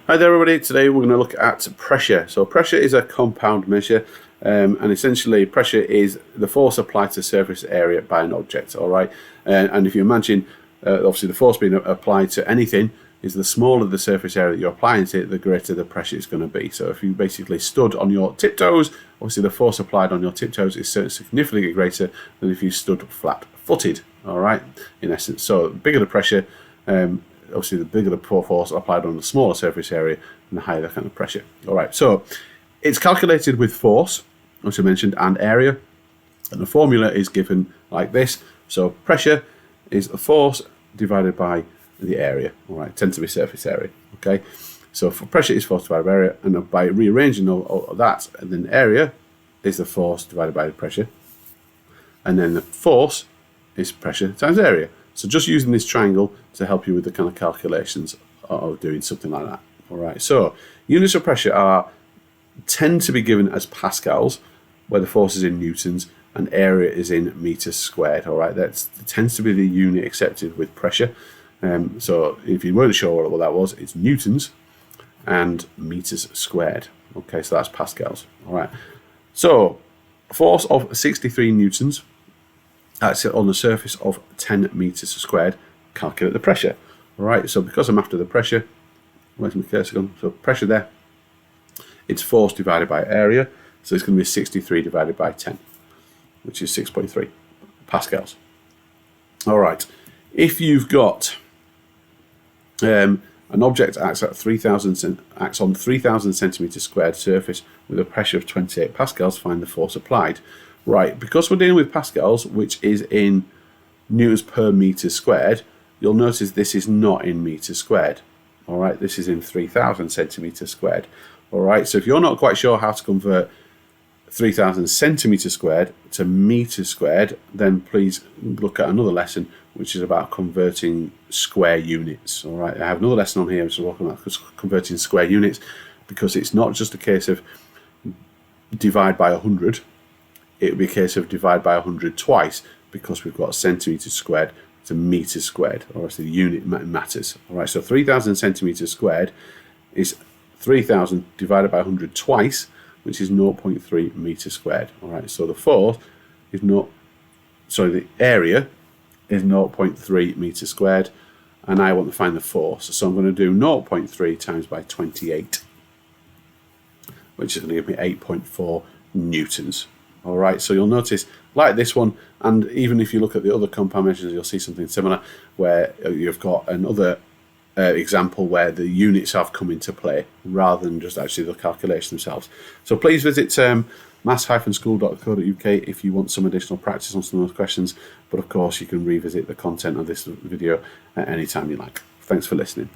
Hi there everybody, today we're going to look at pressure. So pressure is a compound measure and essentially pressure is the force applied to surface area by an object, alright? And if you imagine obviously the force being applied to anything is the smaller the surface area that you're applying to it, the greater the pressure is going to be. So if you basically stood on your tiptoes, obviously the force applied on your tiptoes is significantly greater than if you stood flat-footed, alright, in essence. So the bigger the pressure, obviously the bigger the force applied on the smaller surface area and the higher the kind of pressure. Alright, so it's calculated with force, as I mentioned, and area, and the formula is given like this. So pressure is the force divided by the area, alright, tends to be surface area, okay? So for pressure is force divided by area, and by rearranging all that, and then area is the force divided by the pressure, and then the force is pressure times area. So just using this triangle to help you with the kind of calculations of doing something like that. All right, so units of pressure tend to be given as pascals, where the force is in newtons and area is in meters squared. All right, that tends to be the unit accepted with pressure. So if you weren't sure what that was, it's newtons and meters squared. Okay, so that's pascals. All right, so force of 63 newtons. That's on the surface of 10 meters squared. Calculate the pressure. All right, so because I'm after the pressure, where's my cursor gone? So pressure there, it's force divided by area. So it's going to be 63 divided by 10, which is 6.3 pascals. All right, if you've got an object acts on 3,000 centimeters squared surface with a pressure of 28 pascals, find the force applied. Right, because we're dealing with pascals, which is in newtons per meter squared, you'll notice this is not in meters squared. All right, this is in 3,000 centimeters squared. All right, so if you're not quite sure how to convert 3,000 centimeters squared to meters squared, then please look at another lesson, which is about converting square units. All right, I have another lesson on here, which is talking about converting square units, because it's not just a case of divide by 100. It would be a case of divide by 100 twice, because we've got centimeters squared to meters squared, or the unit matters. All right, so 3,000 centimeters squared is 3,000 divided by 100 twice, which is 0.3 meters squared. All right, so the force is the area is 0.3 meters squared, and I want to find the force. So I'm going to do 0.3 times by 28, which is going to give me 8.4 newtons. All right, so you'll notice, like this one, and even if you look at the other compound measures, you'll see something similar, where you've got another example where the units have come into play rather than just actually the calculation themselves. So please visit maths-school.co.uk if you want some additional practice on some of those questions. But of course, you can revisit the content of this video at any time you like. Thanks for listening.